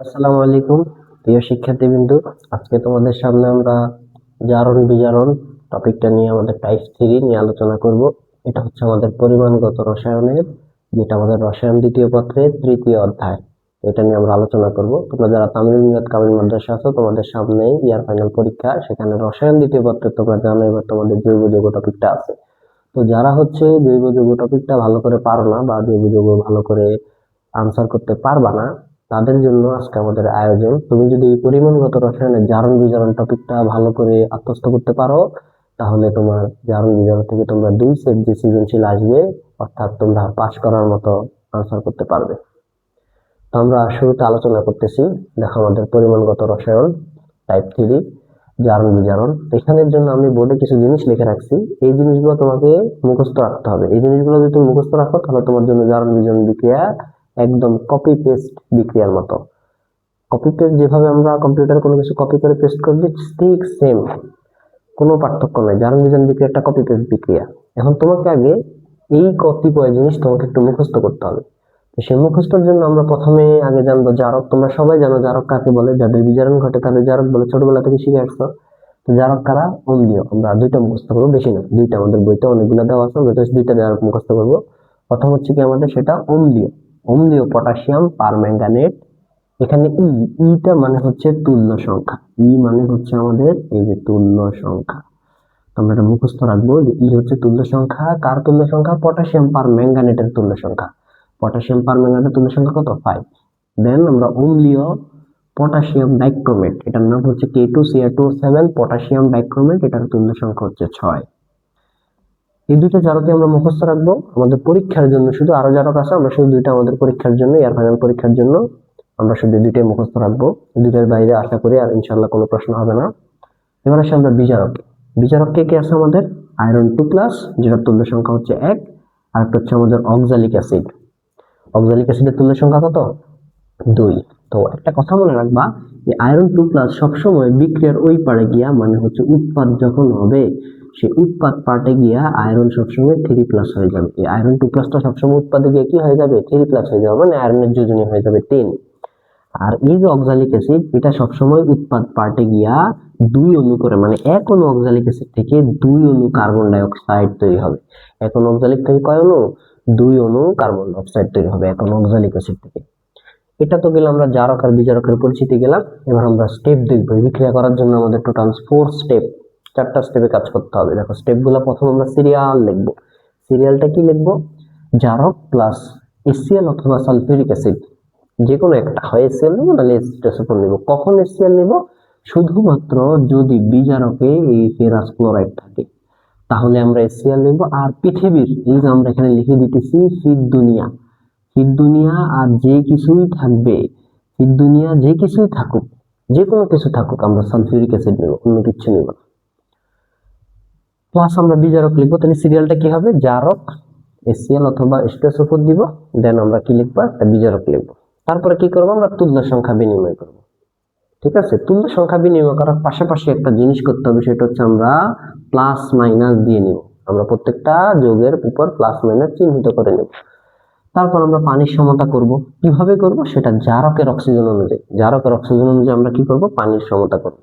আসসালামু আলাইকুম প্রিয় শিক্ষার্থীবৃন্দু। আজকে তোমাদের সামনে আমরা জারণ বিজারণ টপিকটা নিয়ে আমাদের টাইপ 3 নিয়ে আলোচনা করব। এটা হচ্ছে আমাদের পরিমাণগত রসায়নের, যেটা আমাদের রসায়ন দ্বিতীয় পত্রের তৃতীয় অধ্যায়। এটা নিয়ে আমরা আলোচনা করব। তোমরা যারা তামিল মিলাদ কামিল মাদ্রাসা আছো, তোমাদের সামনে ইয়ার ফাইনাল পরীক্ষা, সেখানে রসায়ন দ্বিতীয় পত্রে তোমরা জানো এবার তোমাদের জৈব যৌগ টপিকটা আছে। তো যারা হচ্ছে জৈব যৌগ টপিকটা ভালো করে পারো না বা জৈব যৌগ ভালো করে আনসার করতে পারবা না, তাদের জন্য আজকে আমাদের আয়োজন। তুমি যদি এই পরিমাণগত রসায়নের জারণ বিজারণ টপিকটা ভালো করে আত্মস্থ করতে পারো, তাহলে তোমার জারণ বিজারণ থেকে তোমরা 2 সেট যে সৃজনশীল আসবে, অর্থাৎ তোমরা পাস করার মতো আনসার করতে পারবে। তো আমরা শুরুতে আলোচনা করতেছি, দেখো আমাদের পরিমাণগত রসায়ন টাইপ 3 জারণ বিজারণ। এখানের জন্য আমি বোর্ডে কিছু জিনিস লিখে রাখছি, এই জিনিসগুলো তোমাকে মুখস্থ রাখতে হবে। এই জিনিসগুলো যদি তুমি মুখস্থ রাখো, তাহলে তোমার জন্য জারণ বিজারণ বিক্রিয়া একদম কপি পেস্ট বিক্রিয়ার মতো। কপি পেস্ট যেভাবে আমরা কম্পিউটারে কোনো কিছু কপি করে পেস্ট করে দিই, ঠিক সেম, কোনো পার্থক্য নাই। জারণ বিজারণ বিক্রিয়া একটা কপি পেস্ট বিক্রিয়া। এখন তোমাকে আগে এই কতিপয় জিনিস তোমাকে একটু মুখস্থ করতে হবে। তো সেই মুখস্থের জন্য আমরা প্রথমে আগে জানবো জারক। তোমরা সবাই জানো জারক কাকে বলে, যাদের বিজারণ ঘটে তাদের জারক বলে, ছোটবেলা থেকে শিখে আসছো। তো জারক কারা? অম্লীয়। আমরা দুইটা মুখস্থ করবো, বেশি না, দুইটা। আমাদের বইতে অনেকগুলো দেওয়া আছে, আমরা জাস্ট দুইটা জারক মুখস্থ করবো। প্রথম হচ্ছে কি আমাদের, সেটা অম্লীয়। অম্লীয় পটাশিয়াম পারম্যাঙ্গানেট। এখানে ইটা মানে হচ্ছে তুল্য সংখ্যা। মানে হচ্ছে আমাদের এই যে তুল্য সংখ্যা। আমরা এটা মুখস্থ রাখবো যে হচ্ছে তুল্য সংখ্যা। কার তুল্য সংখ্যা? পটাশিয়াম পারম্যাঙ্গানেটের তুল্য সংখ্যা। পটাশিয়াম পারম্যাঙ্গানেটের তুল্য সংখ্যা কত? 5। দেন আমরা অম্লীয় পটাশিয়াম ডাইক্রোমেট, এটার নাম হচ্ছে K2Cr2O7 পটাশিয়াম ডাইক্রোমেট, এটার তুল্য সংখ্যা হচ্ছে 6। এই দুইটা জারকই আমরা মুখস্থ রাখবো আমাদের পরীক্ষার জন্য। শুধু আরো জারক আছে, আমরা শুধু দুইটা আমাদের পরীক্ষার জন্য, এয়ার ফাইনাল পরীক্ষার জন্য আমরা শুধু দুইটাই মুখস্থ রাখবো। দুইটার বাইরে আশা করি আর ইনশাল্লাহ কোনো প্রশ্ন হবে না। এবার আসে আমরা বিজারক। বিজারক কে কে আছে আমাদের? আয়রন 2+, যেটার তুল্য সংখ্যা হচ্ছে 1। আর একটা হচ্ছে আমাদের অক্সালিক অ্যাসিড। অক্সালিক অ্যাসিডের তুল্য সংখ্যা কত? 2। তো একটা কথা মনে রাখবা, যে আয়রন 2+ সবসময় বিক্রিয়ার ওই পারে গিয়া, মানে হচ্ছে উৎপাদ যখন হবে, সেই উৎপাদ পার্টে গিয়া আয়রন সবসময় 3+ হয়ে যাবে। এই আয়রন 2+টা সবসময় উৎপাদে গিয়ে কি হয়ে যাবে? 3+ হয়ে যাবে, মানে আয়রনের যোজনী হয়ে যাবে 3। আর এই যে অক্সালিক অ্যাসিড, এটা সবসময় উৎপাদ পার্টে গিয়া 2 অণু করে, মানে এক অণু অক্সালিক অ্যাসিড থেকে 2 অণু কার্বন ডাই অক্সাইড তৈরি হবে। এক অণু অক্সালিক থেকে কয় অণু? 2 অণু কার্বন ডাই অক্সাইড তৈরি হবে এক অণু অক্সালিক অ্যাসিড থেকে। এটা তো গেলাম আমরা জারক আর বিজারকের পরিচিতি গেলাম। এবার আমরা স্টেপ দেখবো। বিক্রিয়া করার জন্য আমাদের টোটাল 4 স্টেপ, 4টা স্টেপে কাজ করতে হবে। দেখো স্টেপগুলো, প্রথম আমরা সিরিয়াল লিখবো। সিরিয়ালটা কি লিখবো? জারক প্লাস HCl অথবা সালফিউরিক অ্যাসিড, যে কোনো একটা হয়। HCl নেবো, নাহলে এসিটোন নেবো। কখন HCl নেব? শুধুমাত্র যদি বিজারকে এই ফেরাস ক্লোরাইড থাকে, তাহলে আমরা HCl নেব। আর পৃথিবীর, এই যে আমরা এখানে লিখে দিতেছি শীত দুনিয়া, শীত দুনিয়া আর যে কিছুই থাকবে, শীত দুনিয়া যে কিছুই থাকুক, যে কোনো কিছু থাকুক, আমরা সালফিউরিক অ্যাসিড নেব, অন্য কিছু নেব না। প্লাস আমরা বিজারক লিখবো। তাহলে সিরিয়ালটা কি হবে? জারক, HCl অথবা এসিটোন দিব, দেন আমরা কি লিখবো? একটা বিজারক লিখবো। তারপরে কি করবো? আমরা তুল্য সংখ্যা বিনিময় করব। ঠিক আছে? তুল্য সংখ্যা বিনিময় করার পাশাপাশি একটা জিনিস করতে হবে, সেটা হচ্ছে আমরা প্লাস মাইনাস দিয়ে নিব। আমরা প্রত্যেকটা যৌগের উপর প্লাস মাইনাস চিহ্নিত করে নেব। তারপর আমরা পানির সমতা করব। কিভাবে করব? সেটা জারকের অক্সিজেন অনুযায়ী। জারকের অক্সিজেন অনুযায়ী আমরা কি করব? পানির সমতা করব।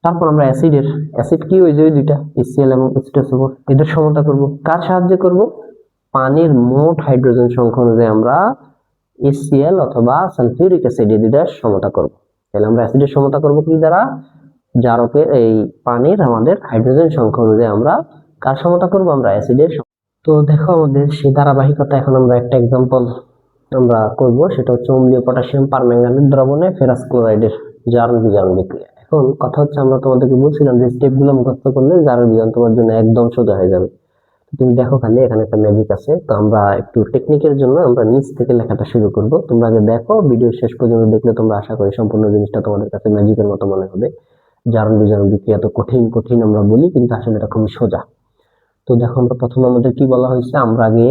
তারপর আমরা অ্যাসিড কি, ওই যে দুইটা HCl এবং H2SO4, এদের সমতা করব। কার সাহায্যে করব? পানির মোট হাইড্রোজেন সংখ্যা অনুযায়ী আমরা HCl অথবা সালফিউরিক অ্যাসিড এদের সমতা করব। তাহলে আমরা অ্যাসিডের সমতা করব কি দ্বারা? জারকের এই পানির আমাদের হাইড্রোজেন সংখ্যা অনুযায়ী আমরা কার সমতা করব? আমরা অ্যাসিডের। তো দেখো আমাদের সেই ধারাবাহিকতা, এখন আমরা একটা এক্সাম্পল আমরা করব, সেটা হচ্ছে অম্লীয় পটাশিয়াম পারম্যাঙ্গানেট দ্রবণে ফেরাস ক্লোরাইডের জারণ বিজারণ বিক্রিয়া। এখন কথা হচ্ছে, আমরা তোমাদেরকে বলছিলাম যে স্টেপগুলো মুখস্থ করলে জারণ বিজারণ তোমার জন্য একদম সোজা হয়ে যাবে। তুমি দেখো খালি এখানে একটা ম্যাজিক আছে। তো আমরা একটু টেকনিকের জন্য আমরা নিচ থেকে লেখাটা শুরু করব। তোমরা আগে দেখো, ভিডিও শেষ পর্যন্ত দেখলে তোমরা আশা করি সম্পূর্ণ জিনিসটা তোমাদের কাছে ম্যাজিকের মতো মনে হবে। জারণ বিজারণ বিক্রিয়া তো কঠিন কঠিন আমরা বলি, কিন্তু আসলে এটা খুবই সোজা। তো দেখো, আমরা প্রথমে আমাদের কি বলা হয়েছে, আমরা আগে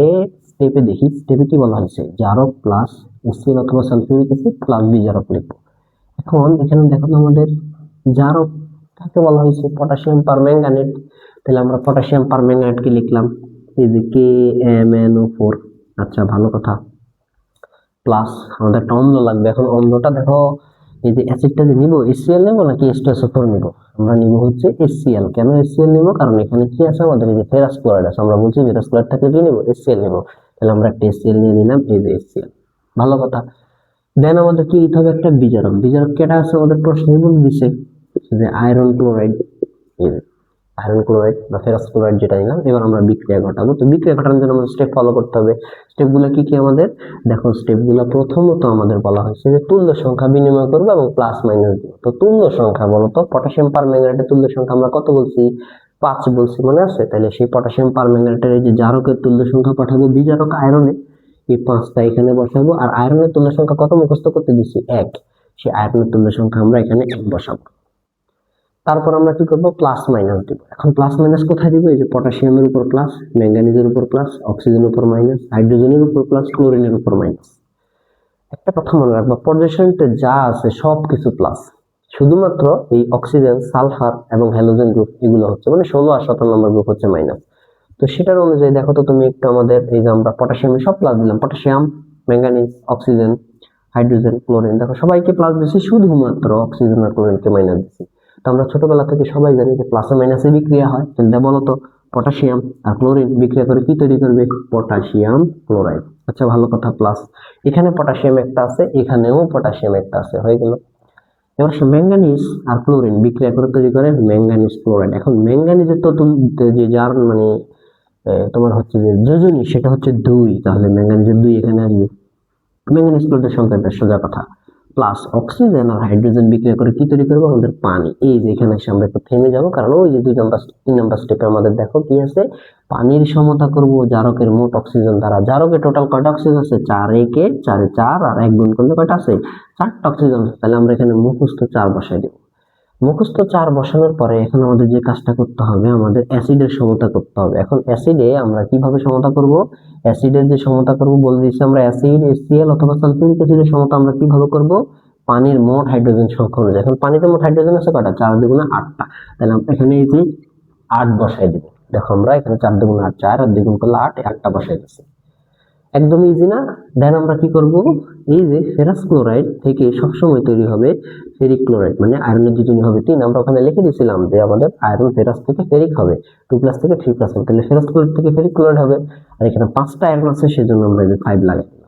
স্টেপে দেখি। স্টেপে কি বলা হয়েছে? জারক প্লাস HCl অথবা সালফিউরিক অ্যাসিড প্লাস বিজারক লিখবো। এখন এখানে দেখো আমাদের জারক কাকে বলা হয়েছে? Potassium permanganate. তাহলে আমরা পটাশিয়াম পারম্যাঙ্গানেট কি লিখলাম? এই যে KMnO4। আচ্ছা, ভালো কথা। প্লাস আমাদের একটা অম্ল লাগবে। এখন অম্লটা দেখো, এই যে অ্যাসিডটা যে নিব, HCl নেব নাকি H2SO4 নিব? আমরা নিব হচ্ছে HCl। কেন HCl নিব? কারণ এখানে কি আছে আমাদের, এই যে ফেরাস ক্লোরাইড আছে। আমরা বলছি ফেরাস ক্লোরাইড থাকলে কি নিব? HCl নিব। তাহলে আমরা একটা HCl নিয়ে নিলাম, এই যে HCl। ভালো কথা। দেন আমাদের কি নিতে হবে? একটা বিজারক। বিজারক কেটা আছে আমাদের প্রশ্নে বলে দিছে যে আয়রন ক্লোরাইড, এই যে আয়রন ক্লোরাইড বা ফেরাস ক্লোরাইড যেটা নিলাম। এবার আমরা বিক্রিয়া ঘটাবো। তো বিক্রিয়া ঘটানোর জন্য আমাদের স্টেপ ফলো করতে হবে। স্টেপগুলো কি কি আমাদের? দেখো স্টেপগুলো প্রথমত আমাদের বলা হয়েছে যে তুল্য সংখ্যা বিনিময় করবো এবং প্লাস মাইনাস দিব। তো তুল্য সংখ্যা বলতো, পটাশিয়াম পারম্যাঙ্গানেটের তুল্য সংখ্যা আমরা কত বলছি? 5 বলছি, মনে আছে? তাহলে সেই পটাশিয়াম পারম্যাঙ্গানেটের এই যে জারকের তুল্য সংখ্যা পাঠাবো বিজারক আয়রনে, এই 5টা এখানে বসাবো। আর আয়রনের তুল্য সংখ্যা কত মুখস্থ করতে দিছি? 1। সেই আয়রনের তুল্য সংখ্যা আমরা এখানে 1 বসাবো। তারপর আমরা কি করব? প্লাস মাইনাস দিব। এখন প্লাস মাইনাস কোথায় দিব? এই যে পটাশিয়ামের উপর প্লাস, ম্যাঙ্গানিজের উপর প্লাস, অক্সিজেনের উপর মাইনাস, হাইড্রোজেনের উপর প্লাস, ক্লোরিনের উপর মাইনাস। একটা কথা মনে রাখবা, পর্যায় সারণীতে যা আছে সবকিছু প্লাস, শুধুমাত্র এই অক্সিজেন, সালফার এবং হ্যালোজেন গ্রুপ এগুলো হচ্ছে মানে 16 আর 17 নম্বর গ্রুপ হচ্ছে মাইনাস। তো সেটার অনুযায়ী দেখো তো তুমি একটু আমাদের এই যে আমরা পটাশিয়ামে সব প্লাস দিলাম, potassium, manganese, oxygen, hydrogen, chlorine, দেখো সবাইকে প্লাস দিছি, শুধুমাত্র অক্সিজেন আর ক্লোরিনকে মাইনাস দিছি। তো আমরা ছোটবেলা থেকে সবাই জানি যে প্লাসে মাইনাসে বিক্রিয়া হয়। তাহলে বলো তো পটাশিয়াম আর ক্লোরিন বিক্রিয়া করে কি তৈরি করবে? Potassium chloride. আচ্ছা ভালো কথা, প্লাস এখানে পটাশিয়াম একটা আছে, এখানেও পটাশিয়াম একটা আছে, হয়ে গেল। এবার সে ম্যাঙ্গানিজ আর ক্লোরিন বিক্রিয়া করে তৈরি করে ম্যাঙ্গানিজ ক্লোরাইড। এখন ম্যাঙ্গানিজের তো যে যার মানে তোমার হচ্ছে যে যোজনী, সেটা হচ্ছে 2, তাহলে ম্যাঙ্গানিজের 2 এখানে আসবে। ম্যাঙ্গানিজ ক্লোরাইডের সংখ্যাটা সোজা কথা। প্লাস অক্সিজেন আর হাইড্রোজেন বিক্রিয়া করে কি তৈরি করবো? আমাদের পানি। এই যে এখানে এসে আমরা একটু থেমে যাবো, কারণ ওই যে 3 নম্বর স্টেপে আমাদের দেখো কি আছে, পানির সমতা করব জারকের মোট অক্সিজেন দ্বারা। জারকে টোটাল কয়টা অক্সিজেন আছে? 4 একে 4 4, আর 1 গুণ করলে কয়টা আছে? 4টা অক্সিজেন আছে। তাহলে আমরা এখানে মুখস্থ 4 বসাই দেব। মুখস্থ 4 বসানোর পরে এখন আমাদের যে কাজটা করতে হবে, আমাদের অ্যাসিডের সমতা করতে হবে। এখন অ্যাসিডে আমরা কিভাবে সমতা করব? অ্যাসিডের যে সমতা করব বলে দিয়েছি আমরা, অ্যাসিড HCl অথবা সালফিউরিক অ্যাসিডের সমতা আমরা কিভাবে করব? পানির মোট হাইড্রোজেন সংখ্যা অনুযায়ী। এখন পানিতে মোট হাইড্রোজেন আছে কয়টা? 4 দুগুণে 8টা। তাহলে আমরা এখানে এই যে 8 বসাই দেব। দেখো আমরা এখানে 4 দুগুণে 8, 4 আর 2 গুণ করলে 8, 8টা বসাই দিচ্ছি। একদম ইজি না? দেন আমরা কি করব? এই যে ফেরাস ক্লোরাইড থেকে সবসময় তৈরি হবে ফেরিক ক্লোরাইড, মানে আয়রনের যোজনী হবে 3। আমরা ওখানে লিখে দিয়েছিলাম যে আমাদের আয়রন ফেরাস থেকে ফেরিক হবে, 2+ থেকে 3+ হবে। তাহলে ফেরাস ক্লোরাইড থেকে ফেরিক ক্লোরাইড হবে। আর এখানে 5টা আয়রন আছে, সেজন্য আমরা এই যে 5 লাগাই দিলাম।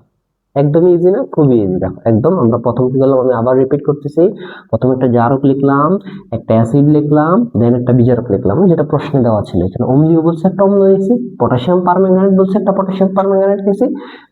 একদমই ইজি না? খুবই ইজি। দেখো একদম আমরা প্রথম কি করলাম, আমি আবার রিপিট করতেছি। প্রথমে একটা জারক লিখলাম, একটা অ্যাসিড লিখলাম, দেন একটা বিজারক লিখলাম, যেটা প্রশ্নে দেওয়া ছিল। এখানে অম্লীয় বলছে একটা অম্ল দিয়েছি, পটাশিয়াম পারম্যাঙ্গানেট বলছে একটা পটাশিয়াম পারম্যাঙ্গানেট দিয়েছি,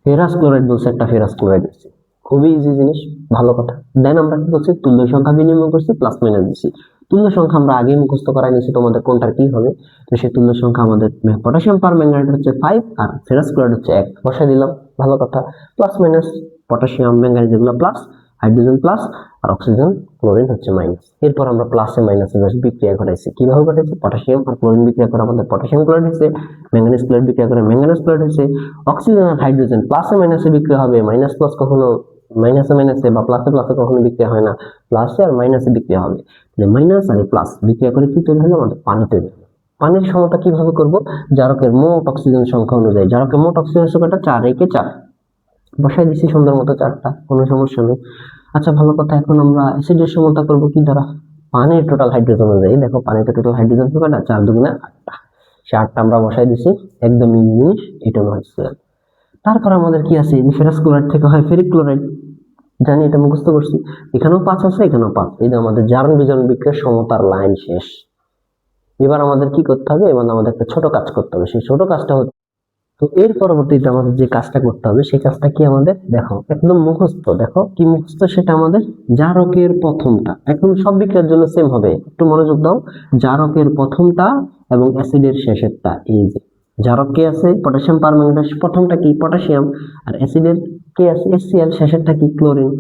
ফেরাস ক্লোরাইড বলছে একটা ফেরাস ক্লোরাইড দিয়েছি। খুবই ইজি জিনিস, ভালো কথা। দেন আমরা কি করছি? তুল্য সংখ্যা বিনিময় করছি, প্লাস মাইনাস দিছি। তুল্য সংখ্যা আমরা আগেই মুখস্থ করাই নিয়েছি তোমাদের কোনটার কি হবে। তো সেই তুল্য সংখ্যা আমাদের পটাশিয়াম পারম্যাঙ্গানেট হচ্ছে 5 আর ফেরাস ক্লোরাইড হচ্ছে 1, বসাই দিলাম। ভালো কথা। প্লাস মাইনাস, পটাশিয়াম ম্যাঙ্গানিজ এগুলো প্লাস, হাইড্রোজেন প্লাস, আর অক্সিজেন ক্লোরিন হচ্ছে মাইনাস। এরপর আমরা প্লাসে মাইনাসে বিক্রিয়া ঘটাইছি। কিভাবে ঘটাইছি? পটাশিয়াম আর ক্লোরিন বিক্রিয়া করে আমাদের পটাশিয়াম ক্লোরাইড হয়েছে, ম্যাঙ্গানিজ ক্লোরাইড বিক্রিয়া করে ম্যাঙ্গানিজ ক্লোরাইড হয়েছে। অক্সিজেন আর হাইড্রোজেন প্লাসে মাইনাসে বিক্রিয়া হবে, মাইনাস প্লাস কখনো মাইনাসে মাইনাসে বা প্লাসে প্লাসে কখনো বিক্রিয়া হয় না, প্লাসে আর মাইনাসে বিক্রিয়া হবে। মাইনাস আর প্লাস বিক্রিয়া করে কি তৈরি হলো? আমাদের পানি তৈরি হলো। পানির সমতা কিভাবে করব? জারকের মোট অক্সিজেন সংখ্যা অনুযায়ী। জারকের মোট অক্সিজেন সংখ্যাটা 4 একে 4, বসাই দিছি সুন্দর মতো 4টা, কোনো সমস্যা নেই। আচ্ছা ভালো কথা, এখন আমরা অ্যাসিডের সমতা করব কি দ্বারা? পানির টোটাল হাইড্রোজেন অনুযায়ী। দেখো পানিতে টোটাল হাইড্রোজেন কয়টা? 4 দুগুণে 8টা। সে 8টা আমরা বসাই দিছি। একদম ইজি জিনিস, এটা হচ্ছে। তারপর আমাদের কি আছে? ফেরাস ক্লোরাইড থেকে হয় ফেরিক ক্লোরাইড, জানি, এটা মুখস্থ করছি। এখানেও 5 আছে, এখানেও 5। এই যে আমাদের জারণ বিজারণ বিক্রিয়ার সমতার লাইন শেষ। এবার আমাদের কি করতে হবে? এবার আমাদের একটা ছোট কাজ করতে হবে। সেই ছোট কাজটা হচ্ছে, তো এর পরবর্তীতে আমাদের যে কাজটা করতে হবে, সেই কাজটা কি আমাদের? দেখো একদম মুখস্থ। দেখো কি মুখস্থ? সেটা আমাদের জারকের প্রথমটা। এখন সব বিক্রিয়ার জন্য সেম হবে, একটু মনোযোগ দাও। জারকের প্রথমটা এবং অ্যাসিডের শেষেরটা। এই যে জারক কে আছে? পটাশিয়াম পারম্যাঙ্গানেট, প্রথমটা কি? পটাশিয়াম। আর অ্যাসিডের কে আছে? HCl, শেষেরটা কি? ক্লোরিন।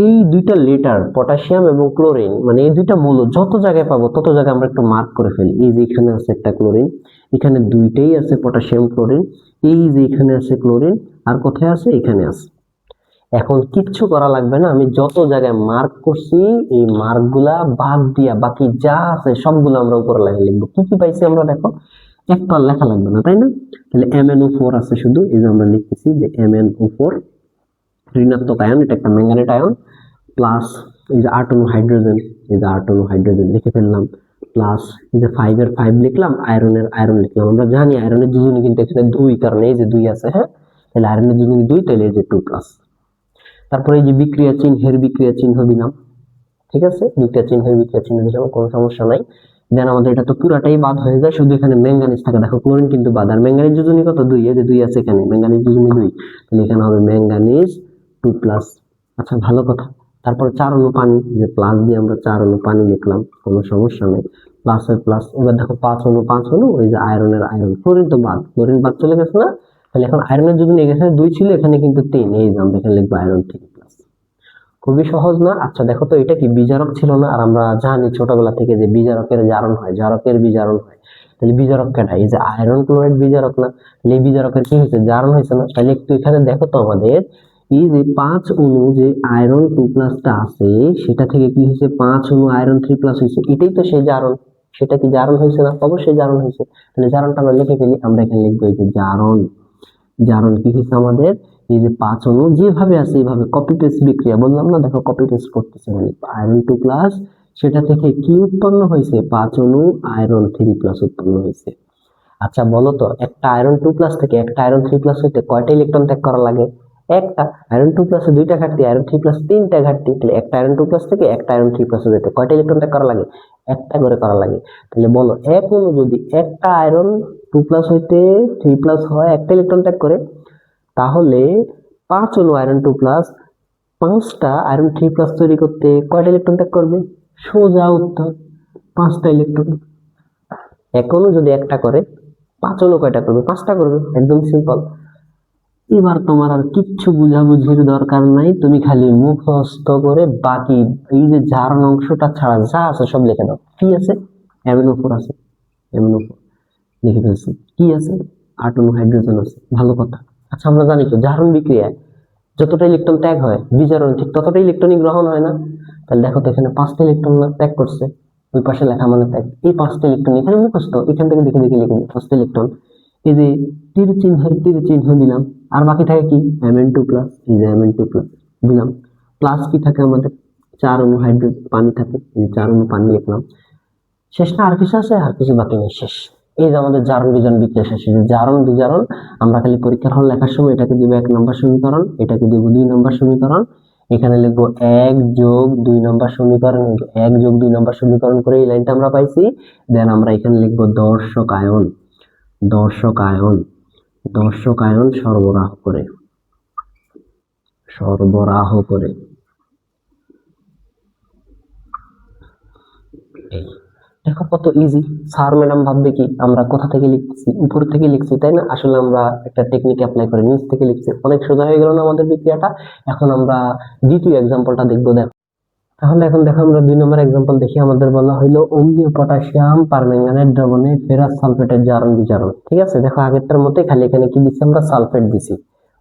এই দুইটা লেটার পটাশিয়াম এবং ক্লোরিন, মানে এই দুইটা মৌল যত জায়গায় পাবো তত জায়গায় আমরা একটু মার্ক করে ফেলি। এই যে এখানে আছে একটা ক্লোরিন, এখানে দুইটাই আছে পটাশিয়াম ক্লোরিন, এই যে এখানে আছে ক্লোরিন, আর কোথায় আছে? এখানে আছে। এখন কিচ্ছু করা লাগবে না, আমি যত জায়গায় মার্ক করছি এই মার্কগুলা বাদ দিয়া বাকি যা আছে সবগুলো আমরা উপরে লাইনে লিখবো। কি কি পাইছি আমরা? দেখো একটা লেখা লাগবে না, তাই না? তাহলে MnO4 আছে শুধু, এই যে আমরা লিখতেছি যে MnO4, ঋণাত্মক আয়ন, এটা একটা ম্যাঙ্গানেট আয়ন, প্লাস এই যে 8 অণু হাইড্রোজেন, এই যে 8 অণু হাইড্রোজেন লিখে ফেললাম, প্লাস এই যে 5 এর 5 লিখলাম, আয়রনের আয়রন লিখলাম। আমরা জানি আয়রনের যোজনী কিন্তু এখানে 2, কারণ এই যে 2 আছে, হ্যাঁ, তাহলে আয়রনের যোজনী 2, তাহলে এই যে 2+। তারপরে এই যে বিক্রিয়া চিহ্ন দিলাম, ঠিক আছে, দুইটা চিহ্নের বিক্রিয়া চিহ্ন দিলাম, কোনো সমস্যা নাই। দেন আমাদের এটা তো পুরাটাই বাদ হয়ে যায়, শুধু এখানে ম্যাঙ্গানিজ থাকে। দেখো ক্লোরিন কিন্তু বাদ, আর ম্যাঙ্গানিজ যোজনী কত? 2, এই যে 2 আছে এখানে, ম্যাঙ্গানিজ যোজনী 2, তাহলে এখানে হবে ম্যাঙ্গানিজ 2+। আচ্ছা, ভালো কথা। তারপর 4 অণু পানি, যে প্লাস দিয়ে আমরা 4 অণু পানি লিখলাম, কোনো সমস্যা নেই, প্লাসের প্লাস। এবার দেখো 5 অণু, ওই যে আয়রনের আয়রন, ক্লোরিন তো বাদ, ক্লোরিন বাদ চলে গেছে না, তাহলে এখন আয়রনের যোজনী এখানে 2 ছিল, এখানে কিন্তু 3, এই যে আমরা এখানে লিখবো আয়রন 3+। খুবই সহজ না? আচ্ছা দেখো তো, এটা কি বিজারক ছিল না? আর আমরা জানি ছোটবেলা থেকে যে বিজারকের জারণ হয়, জারকের বিজারণ হয়। তাহলে বিজারক কেটা? এই যে আয়রন ক্লোরাইড বিজারক না? তাহলে এই বিজারকের কি হয়েছে? জারণ হয়েছে না? তাহলে একটু এখানে দেখো তো, আমাদের এই যে 5 অণু যে আয়রন 2+টা আছে, সেটা থেকে কি হয়েছে? 5 অণু আয়রন 3+ হয়েছে। এটাই তো সেই জারণ। সেটা কি জারণ হয়েছে না? অবশ্যই জারণ হয়েছে। তাহলে জারণটা আমরা লিখে ফেলি, আমরা এখানে লিখবো এই যে জারণ। জারণ কি হয়েছে আমাদের? এই যে 5 অণু যেভাবে আছে এইভাবে কপি পেস্ট বিক্রিয়া, বললাম না, দেখো কপি পেস্ট করতেছে, মানে আয়রন 2+, সেটা থেকে কি উৎপন্ন হয়েছে? 5 অণু আয়রন 3+ উৎপন্ন হয়েছে। আচ্ছা বলো তো, একটা আয়রন 2+ থেকে একটা আয়রন 3+ হইতে কয়টা ইলেকট্রন ত্যাগ করা লাগে? একটা। আয়রন 2+ এ 2টা ঘাটতি, আয়রন 3+ 3টা ঘাটতি। তাহলে একটা আয়রন 2+ থেকে একটা আয়রন 3+ এ যেতে কয়টা ইলেকট্রন ত্যাগ করা লাগে? একটা করে করা লাগে। তাহলে বলো, এক অণু যদি একটা আয়রন 2+ হইতে 3+ হয়, একটা ইলেকট্রন ত্যাগ করে, তাহলে 5 অণু আয়রন 2+, 5টা আয়রন 3+ তৈরি করতে কয়টা ইলেকট্রন ত্যাগ করবে? সোজা উত্তর, 5টা ইলেকট্রন। এক অণু যদি একটা করে, 5 অণু কয়টা করবে? 5টা করবে, একদম সিম্পল। এবার তোমার আর কিচ্ছু বুঝাবুঝির দরকার নাই, তুমি খালি মুখস্থ করে বাকি এই যে জারণ অংশটা ছাড়া যা আছে সব লিখে দাও। কি আছে? অ্যামিনো 4 আছে, অ্যামিনো 4 লিখে ফেলছি। কি আছে? 8 অণু হাইড্রোজেন আছে, ভালো কথা। আচ্ছা আমরা জানি তো জারণ বিক্রিয়ায় যতটা ইলেকট্রন ত্যাগ হয়, বিজারণ ঠিক ততটা ইলেকট্রনই গ্রহণ হয় না? তাহলে দেখো তো, এখানে 5টা ইলেকট্রন ত্যাগ করছে, ওই পাশে লেখা মানে ত্যাগ। এই 5টা ইলেকট্রন এখানে মুখস্থ, এখান থেকে দেখে দেখে লিখে 5টা ইলেকট্রন, এই যে তীর চিহ্ন দিলাম। আর বাকি থাকে কি? Mn2+, এই যে Mn2+ দিলাম। প্লাস কি থাকে আমাদের? 4 অণু হাইড্রোজেন পানি থাকে, এই 4 অণু পানি লিখলাম। শেষ না? আর কিছু আছে? আর কিছু বাকি নেই, শেষ। এই যে আমাদের জারণ বিজারণ বিক্রিয়া শেষ। জারণ বিজারণ আমরা খালি পরীক্ষার হল লেখার সময় এটাকে দিব 1 নম্বর সমীকরণ, এটাকে দিব 2 নম্বর সমীকরণ, এখানে লিখবো 1 যোগ 2 নম্বর সমীকরণ, 1 যোগ 2 নম্বর সমীকরণ করে এই লাইনটা আমরা পাইছি। দেন আমরা এখানে লিখবো দর্শক আয়ন, দর্শক আয়ন, দর্শক আয়ন সরবরাহ করে, সরবরাহ করে। দেখো কত ইজি। স্যার ম্যাডাম ভাববে কি আমরা কোথা থেকে লিখছি? উপর থেকে লিখছি, তাই না? আসলে আমরা একটা টেকনিক অ্যাপ্লাই করে নিচ থেকে লিখছি। অনেক সোজা হয়ে গেল না আমাদের বিক্রিয়াটা? এখন আমরা দ্বিতীয় এক্সাম্পলটা দেখবো। দেখো তাহলে এখন দেখো আমরা 2 নম্বর এক্সাম্পল দেখি। আমাদের বলা হইলো অম্লীয় পটাশিয়াম পারম্যাঙ্গানেট দ্রবণে ফেরাস সালফেটের জারণ বিজারণ। ঠিক আছে, দেখো আগেরটার মতোই, খালি এখানে কি দিচ্ছি? আমরা সালফেট দিছি।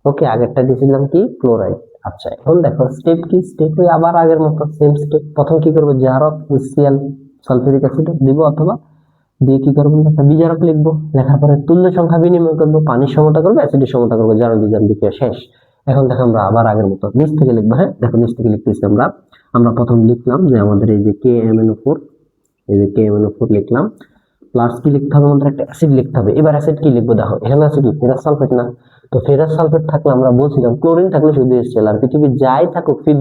ওকে, আগেরটা দিছিলাম কি? ক্লোরাইড। আচ্ছা এখন দেখো স্টেপ কি? স্টেপ আবার আগের মতো সেম স্টেপ। প্রথম কি করবো? জারক HCl সালফিউরিক অ্যাসিড দিব, অথবা দিয়ে কি করবো? একটা বিজারক লিখবো। লেখার পরে তুল্য সংখ্যা বিনিময় করবো, পানির সমতা করবো, অ্যাসিডের সমতা করবো, জারণ বিজারণ বিক্রিয়া শেষ। এখন দেখো আমরা আবার আগের মতো নিচ থেকে লিখবো। হ্যাঁ দেখো, নিচ থেকে লিখতেছি আমরা। আমরা প্রথম লিখলাম যে আমাদের এই যে KMnO4, এই যে KMnO4 লিখলাম, প্লাস কি লিখতে হবে? আমাদের একটা অ্যাসিড লিখতে হবে। এবার অ্যাসিড কি লিখবো? দেখো এখানে আছে কি? ফেরাস সালফেট না? তো ফেরাস সালফেট থাকলে আমরা বলছিলাম ক্লোরিন থাকলে শুধু HCl। আর পৃথিবীর যাই থাকুক, ফির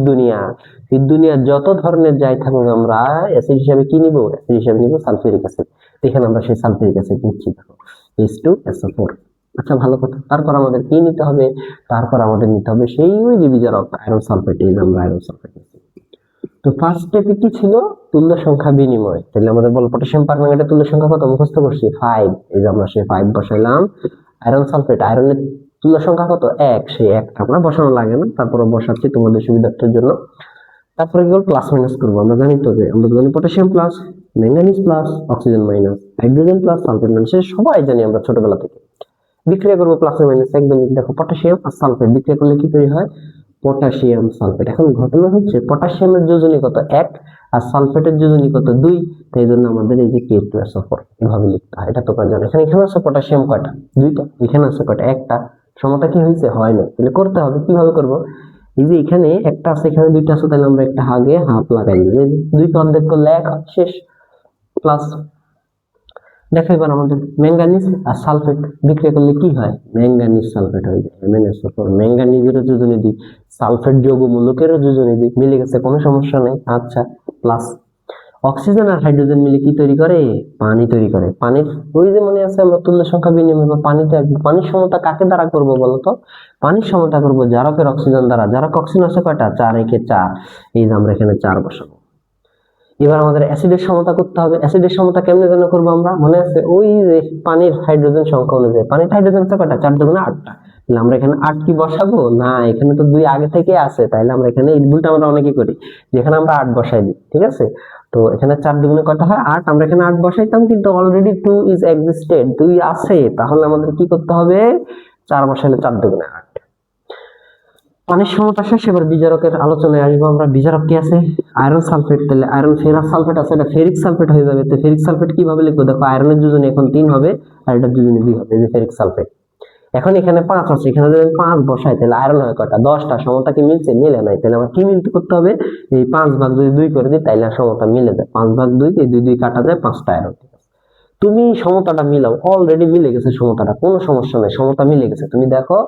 দুনিয়া যত ধরনের যাই থাকুক, আমরা অ্যাসিড হিসাবে কি নিব? অ্যাসিড হিসাবে নিব সালফিউরিক অ্যাসিড। এখানে আমরা সেই সালফিউরিক অ্যাসিড নিচ্ছি, দেখো H2SO4। আচ্ছা ভালো কথা। তারপর আমাদের কি নিতে হবে? তারপর আমাদের নিতে হবে সেই ওই যে বিজারক আয়রন সালফেট। এই যে আমরা আয়রন সালফেট নিচ্ছি। তো ফার্স্ট স্টেপে কি ছিল? তুল্য সংখ্যা বিনিময়। তাহলে আমাদের বল পটাশিয়াম পারম্যাঙ্গানেটের তুল্য সংখ্যা কত মুখস্থ করছি? 5। এই যে আমরা সেই 5 বসাইলাম। আয়রন সালফেট, আয়রনের তুল্য সংখ্যা কত? 1। সেই 1টা আমরা বসানো লাগে না, তারপরে বসাচ্ছি তোমাদের সুবিধার্থের জন্য। তারপরে কি করব? প্লাস মাইনাস করবো। আমরা জানি তো যে আমরা জানি potassium plus, manganese plus, oxygen minus, hydrogen plus, sulphate minus, সবাই জানি আমরা ছোটবেলা থেকে। বিক্রিয়া করবো প্লাস মাইনাস, একদম। দেখো পটাশিয়াম আর সালফেট বিক্রিয়া করলে কি তৈরি হয়? Potassium sulphate. এখন ঘটনা হচ্ছে পটাশিয়ামের যোজনী কত? 1, আর সালফেটের যোজনী কত? 2। তাই জন্য আমাদের এই যে K2SO4 এভাবে লিখতে হয়। এটা তোমরা জানো। এখানে আছে পটাশিয়াম কয়টা? 2টা। এখানে আছে কয়টা? 1টা। সমতা কি হয়েছে? হয় না। তাহলে করতে হবে কিভাবে করব? এই যে এখানে একটা আছে, এখানে দুইটা আছে, তাহলে আমরা একটা আগে হাফ লাগাই দিই, দুইটা অর্ধেক করলে এক শেষ। প্লাস দেখো এবার আমাদের ম্যাঙ্গানিজ আর সালফেট বিক্রিয়া করলে কি হয়, ম্যাঙ্গানিজ সালফেট হয়ে যায় MnSO4। ম্যাঙ্গানিজেরও যোজনী দিই, সালফেট যৌগমূলকেরও যোজনী দিই, মিলে গেছে, কোনো সমস্যা নেই। আচ্ছা, প্লাস অক্সিজেন আর হাইড্রোজেন মিলে কি তৈরি করে, পানি তৈরি করে। পানির ওই যে মনে আছে আমরা তুল্য সংখ্যা বিনিময় বা পানিতে পানির সমতা কাকে দ্বারা করব বলতো, পানির সমতা করব জারকের অক্সিজেন দ্বারা। জারক অক্সিজেন আছে কয়টা, 4 একে 4, এই যে আমরা এখানে 4 বসাবো। এবার আমাদের অ্যাসিডের সমতা করতে হবে। অ্যাসিডের সমতা কেমনে যেন করবো আমরা, মনে আছে ওই যে পানির হাইড্রোজেন সংখ্যা অনুযায়ী, পানির হাইড্রোজেন আছে কয়টা, 4 দুগুণে 8টা। তাহলে আমরা এখানে 8 কি বসাবো না, এখানে তো 2 আগে থেকে আছে, তাহলে আমরা এখানে এই ভুলটা আমরা অনেকে করি, যেখানে আমরা 8 বসাই দিই, ঠিক আছে। তো এখানে 4 দুগুণে কয়টা হয় 8, আমরা এখানে 8 বসাইতাম, কিন্তু অলরেডি 2 ইজ এক্সিস্টেড, 2 আছে, তাহলে আমাদের কি করতে হবে, 4 বসাইলে 4 দুগুণে 8। পানির সমতা শেষ, এবার বিজারকের আলোচনায় আসবো আমরা। বিজারক কি আছে, আয়রন সালফেট, তাহলে আয়রন ফেরাস সালফেট আছে, এটা ফেরিক সালফেট হয়ে যাবে। তো ফেরিক সালফেট কিভাবে লিখবো, দেখো আয়রনের যোজনী এখন 3 হবে আর এটার যোজনী 2 হবে, এই যে ফেরিক সালফেট। এখন এখানে 5 আছে, এখানে যদি 5 বসাই তাহলে আয়রন হয় কয়টা, 10টা। সমতা কি মিলছে, মিলে নাই, তাহলে আমার কি মিলতে করতে হবে, এই 5 ভাগ যদি 2 করে দিই তাহলে সমতা মিলে যায়। 5 ভাগ 2, এই 2 2 কাটা যায়, 5টা আয়রন। তুমি সমতাটা মিলাও, অলরেডি মিলে গেছে সমতাটা, কোনো সমস্যা নাই, সমতা মিলে গেছে। তুমি দেখো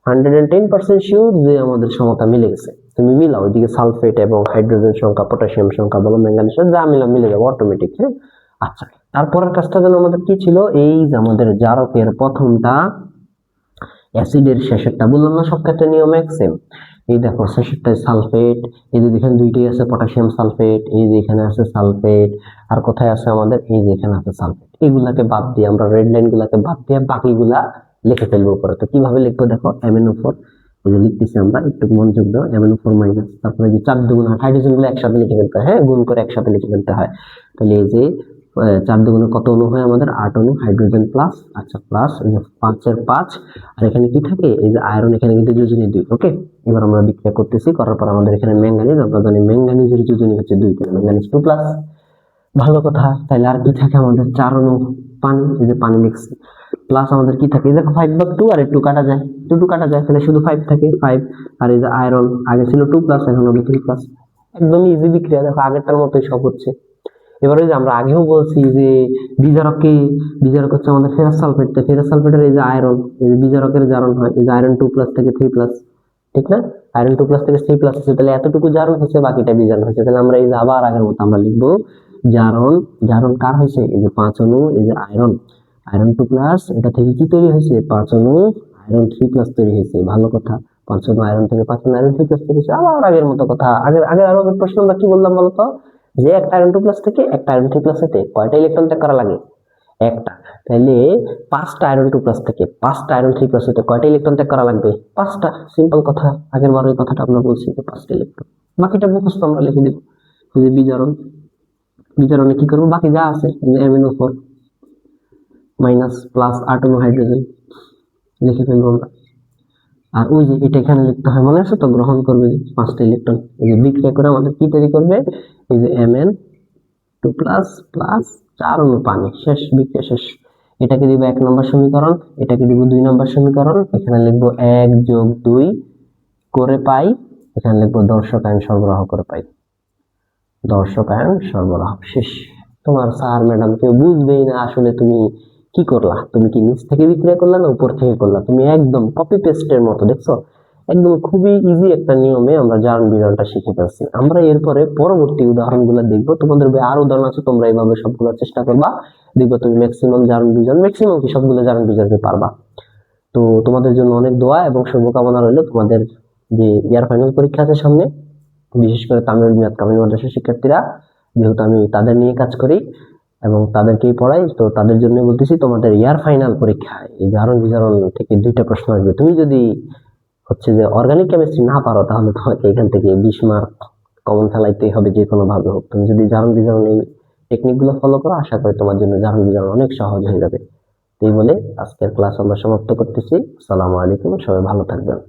110% শিওর যে আমাদের সমতা মিলে গেছে। তুমি মিলাও, ওইদিকে সালফেট এবং হাইড্রোজেন সংখ্যা, পটাশিয়াম সংখ্যা বলো, ম্যাঙ্গানিজ যা মিলাও মিলে যাবে অটোমেটিক। হ্যাঁ, আচ্ছা, তারপরের কাজটা যেন আমাদের কি ছিল, এই যে আমাদের জারকের প্রথমটা অ্যাসিডের শেষেরটা, বললাম না সব ক্ষেত্রে নিয়ম এক সেম। এই দেখো শেষেরটায় সালফেট, এই যে এখানে দুইটাই আছে পটাশিয়াম সালফেট, এই যে এখানে আছে সালফেট, আর কোথায় আছে আমাদের, এই যে এখানে আছে সালফেট। এইগুলাকে বাদ দিয়ে আমরা রেড লাইন গুলাকে বাদ দিয়ে বাকিগুলা লিখে ফেলবো উপরে। তো কিভাবে লিখবো দেখো, MnO4, এই যে লিখতেছি আমরা, একটু মনোযোগ দাও, MnO4 মাইনাস, তারপরে যে 4 দুগুণ 8, হাইড্রোজেন গুলো একসাথে লিখে ফেলতে হয়, হ্যাঁ গুণ করে একসাথে লিখে ফেলতে হয়। তাহলে এই যে 4 দুগুণে কত অণু হয় আমাদের, 8 অণু, হাইড্রোজেন প্লাস, আচ্ছা প্লাস, এই যে 5 এর 5, আর এখানে কি থাকে, এই যে আয়রন, এখানে কিন্তু যোজনী 2। ওকে, এবার আমরা বিক্রিয়া করতেছি, করার পর আমাদের এখানে ম্যাঙ্গানিজ, আমরা জানি ম্যাঙ্গানিজের যোজনী হচ্ছে 2, তাহলে ম্যাঙ্গানিজ 2 প্লাস। ভালো কথা, তাহলে আর কি থাকে আমাদের, 4 অণু পানি, এই যে পানি লিখছি, প্লাস আমাদের কি থাকে, দেখো 5 ভাগ 2, আর 2 কাটা যায়, 2 কাটা যায়, তাহলে শুধু 5 থাকে, 5। আর এই যে আয়রন আগে ছিল 2 প্লাস, এখন হবে 3 প্লাস। একদম ইজি বিক্রিয়া, দেখো আগেরটার মতোই সব হচ্ছে। এবার ওই যে আমরা আগেও বলছি যে বিজারক হচ্ছে আমাদের ফেরাস সালফেট, তো ফেরাস সালফেটের এই যে আয়রন, এই যে বিজারকের জারণ হয়, এই যে আয়রন 2 প্লাস থেকে 3 প্লাস, ঠিক না, আয়রন 2 প্লাস থেকে 3 প্লাস হচ্ছে, তাহলে এতটুকু জারণ হচ্ছে, বাকিটা বিজারণ হচ্ছে। তাহলে আমরা এই যে আবার আগের মতো আমরা লিখবো, জারণ, জারণ কার হয়েছে, এই যে 5 অণু, এই যে আয়রন, আয়রন 2 প্লাস, এটা থেকে কি তৈরি হয়েছে, 5 অণু আয়রন 3 প্লাস তৈরি হয়েছে। ভালো কথা, 5 অণু আয়রন থেকে 5 অণু আয়রন 3 প্লাস তৈরি হয়েছে। আবার আগের মতো কথা, আগের আরো আগের প্রশ্ন আমরা কি বললাম বলতো, যে একটা আয়রন 2 প্লাস থেকে একটা আয়রন 3 প্লাস হতে কয়টা ইলেকট্রন ত্যাগ করা লাগে, একটা। তাহলে 5টা আয়রন 2 প্লাস থেকে 5টা আয়রন 3 প্লাস হতে কয়টা ইলেকট্রন ত্যাগ করা লাগবে, 5টা। সিম্পল কথা, আগের বার ওই কথাটা আমরা বলছি যে 5টা ইলেকট্রন। বাকিটা মুখস্থ আমরা লিখে দিব। যে বিজারণে কি করবো, বাকি যা আছে MnO4 মাইনাস প্লাস 8 অণু হাইড্রোজেন লিখে ফেলবো আমরা। আর ওই যে এটা এখানে লিখতে হয়, মনে আছে তো, গ্রহণ করবে 5টা ইলেকট্রন, এই যে বিক্রিয়া করে আমাদের কি তৈরি করবে, এই যে Mn2 প্লাস প্লাস 4 অণু পানি, শেষ, বিক্রিয়া শেষ। এটাকে দিব 1 নম্বর সমীকরণ, এটাকে দিব 2 নম্বর সমীকরণ, এখানে লিখবো 1 যোগ 2 করে পাই, এখানে লিখবো দর্শক আয়ন সরবরাহ করে পাই, দর্শক আয়ন সরবরাহ শেষ। তোমার স্যার ম্যাডাম কেউ বুঝবেই না আসলে তুমি কি করলা, তুমি কি নিচ থেকে বিক্রিয়া করলা না উপর থেকে করলা, তুমি একদম কপি পেস্টের মতো, দেখছো, একদম খুবই ইজি একটা নিয়মে আমরা জারণ বিজারণটা শিখে ফেলছি। আমরা এরপরে পরবর্তী উদাহরণগুলো দেখবো, তোমাদের আর উদাহরণ আছে, তোমরা এইভাবে সবগুলো চেষ্টা করবা, দেখবো তুমি ম্যাক্সিমাম জারণ বিজারণ, ম্যাক্সিমাম কি সবগুলো জারণ বিজারণে পারবা। তো তোমাদের জন্য অনেক দোয়া এবং শুভকামনা রইল। তোমাদের যে ইয়ার ফাইনাল পরীক্ষা আছে সামনে, বিশেষ করে তামিল মিয়াদ কামিল মাদ্রাসার শিক্ষার্থীরা, যেহেতু আমি তাদের নিয়ে কাজ করি এবং তাদেরকেই পড়াই, তো তাদের জন্য বলতেছি, তোমাদের ইয়ার ফাইনাল পরীক্ষায় এই জারণ বিজারণ থেকে 2টা প্রশ্ন আসবে। তুমি যদি হচ্ছে যে অর্গানিক কেমিস্ট্রি না পারো, তাহলে তোমাকে এখান থেকে 20 মার্ক কমন ফেলাইতেই হবে, যে কোনো ভাবে হোক। তুমি যদি জারণ বিজারণ এই টেকনিক গুলো ফলো করো, আশা করি তোমার জন্য জারণ বিজারণ অনেক সহজ হয়ে যাবে। এই বলে আজকের ক্লাস আমরা সমাপ্ত করতেছি। আসসালামু আলাইকুম, সবাই ভালো থাকবেন।